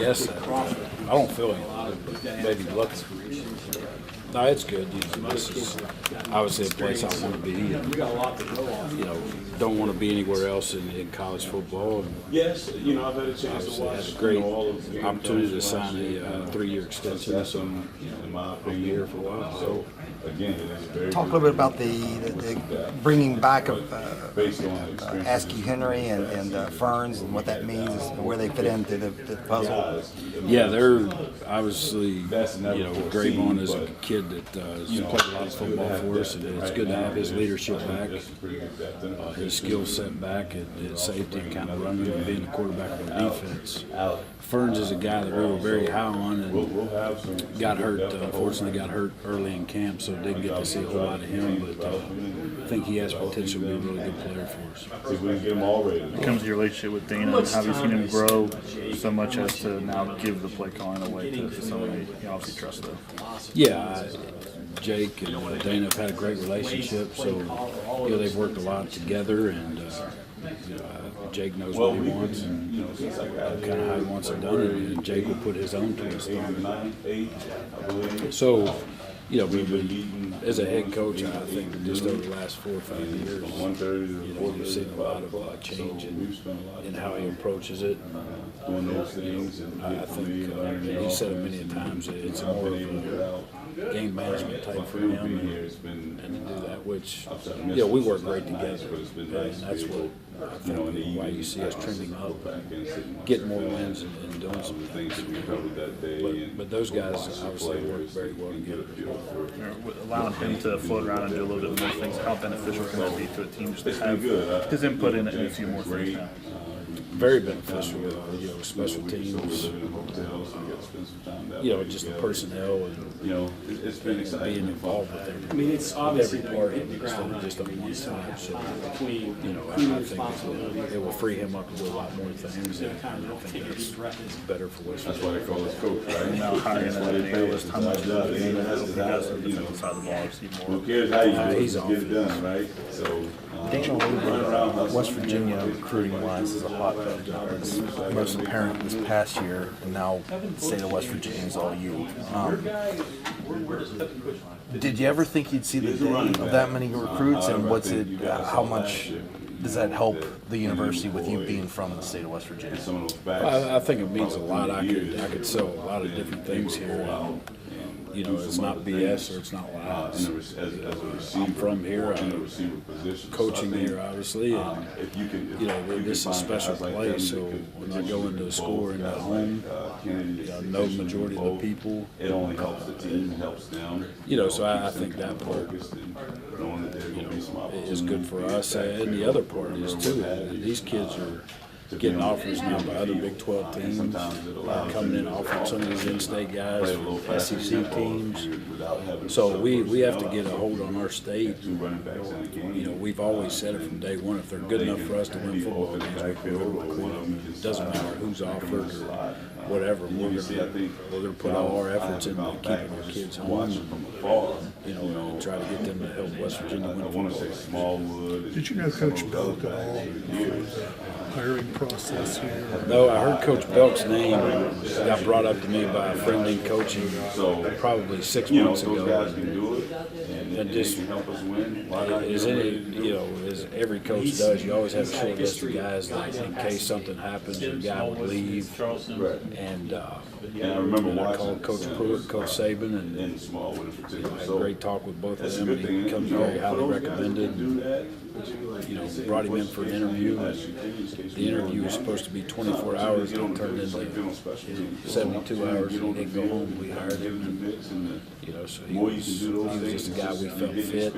guess I don't feel anything, but maybe looking. No, it's good. This is obviously a place I want to be, and don't want to be anywhere else in college football. And yes, I've had a chance to watch. Had a great opportunity to sign a 3-year extension, so I'm here for a while. So again, talk a little bit about the bringing back of Askew Henry and Ferns and what that means, where they fit into the puzzle. Yeah, they're obviously, Graybon is a kid that has played a lot of football for us, and it's good to have his leadership back, his skill set back at safety and kind of running and being a quarterback of our defense. Ferns is a guy that we were very high on and got hurt. Unfortunately, got hurt early in camp, so didn't get to see a whole lot of him. But I think he has potential to be a really good player for us. When it comes to your relationship with Dana, have you seen him grow so much as to now give the play calling away to somebody you obviously trust, though? Yeah, Jake and Dana have had a great relationship, so they've worked a lot together, and Jake knows what he wants and kind of how he wants it done, and Jake will put his own twist on it. So, as a head coach, I think just over the last 4 or 5 years, you've seen a lot of change in how he approaches it. I think he said it many times. It's more of a game management type for him, and to do that, which we work great together, and that's what I think why you see us trending up, getting more wins and doing some things. But those guys obviously work very well together. Allowing him to float around and do a little bit more things, how beneficial can that be to a team just to have his input in a few more things now? Very beneficial, special teams, just the personnel and being involved with every, it's obviously every part of it instead of just on one side. So, I think it will free him up to do a lot more things, and I think that's better for West Virginia. That's why they call us coach, right? Now hiring an analyst, how much does it mean that he does on the defensive side of the ball, see more? Who cares how you do it? He's Get it done, right? So. Dana Labor, West Virginia recruiting-wise is a hotbed. It's most apparent this past year, and now the state of West Virginia is all you. Did you ever think you'd see the day of that many recruits, and what's it? How much does that help the university with you being from the state of West Virginia? I think it means a lot. I could sell a lot of different things here. It's not BS or it's not lies. I'm from here. I'm coaching here, obviously, and this is a special place. So when I go into a school and at home, I know the majority of the people. It only helps the team, it helps them. So I think that part, is good for us. And the other part is too. These kids are getting offers now by other Big 12 teams, coming in offering some of these in-state guys from SEC teams. So we have to get a hold on our state. We've always said it from day one, if they're good enough for us to win football games, we'll recruit them. It doesn't matter who's offered or whatever. We're going to put all our efforts into keeping our kids home and try to get them to help West Virginia win football. Did you know Coach Belk at all? Hiring process here? No, I heard Coach Belk's name got brought up to me by a friend in coaching probably 6 months ago. And just as every coach does, you always have a short list of guys that in case something happens, a guy would leave. And I remember I called Coach Pruitt, Coach Saban, and I had a great talk with both of them. And he becomes very highly recommended. And, brought him in for an interview. The interview was supposed to be 24 hours. It turned into 72 hours. He didn't go home. We hired him. So he was just a guy we felt fit.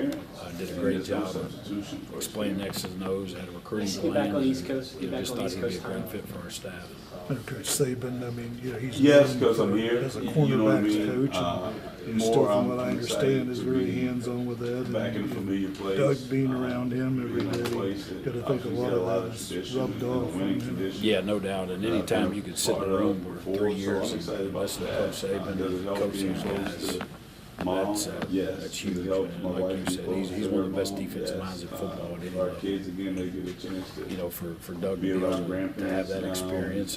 Did a great job of explaining X's and O's. Had a recruiting plan. Just thought he'd be a great fit for our staff. And Coach Saban, he's because I'm here as a cornerbacks coach. And still, from what I understand, is very hands-on with that. And Doug being around him every day, got to think a lot of that is rubbed off on him. Yeah, no doubt. And any time you could sit in a room for 3 years and listen to Coach Saban and coach these guys, That's huge. And like you said, he's one of the best defensive minds in football. For our kids again, they get a chance to For Doug to be be able around to have grandparents that now, experience.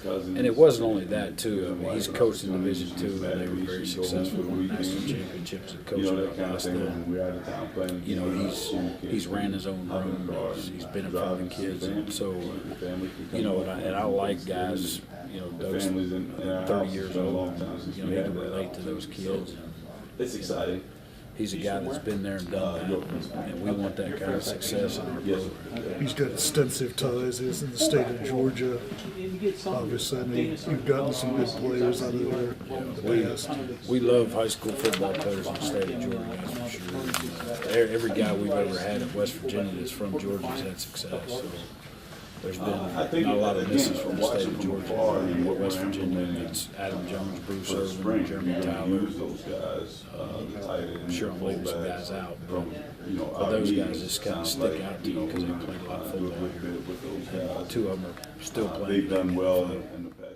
cousins. And it wasn't only that too. I mean, he's coached in Division II, and they were very successful. Won national championships and coaching that at kind of thing Augusta. when we're out of town playing. He's ran his own room. He's been in front of the kids, and so and I like guys. Doug's 30 years old. He can relate to those kids. It's exciting. He's a guy that's been there and done that, and we want that kind of success in our program. He's got extensive ties. He's in the state of Georgia. Obviously, I mean, you've gotten some good players out of there in the past. We love high school football players in the state of Georgia, that's for sure. Every guy we've ever had at West Virginia that's from Georgia has had success. So there's been not a lot of misses from the state of Georgia and West Virginia. It's Adam Jones, Bruce Irvin, Jeremy Tyler. I'm sure I'm leaving some guys out, but those guys just kind of stick out to you because they played a lot of football here. And two of them are still playing. They've done well in the past.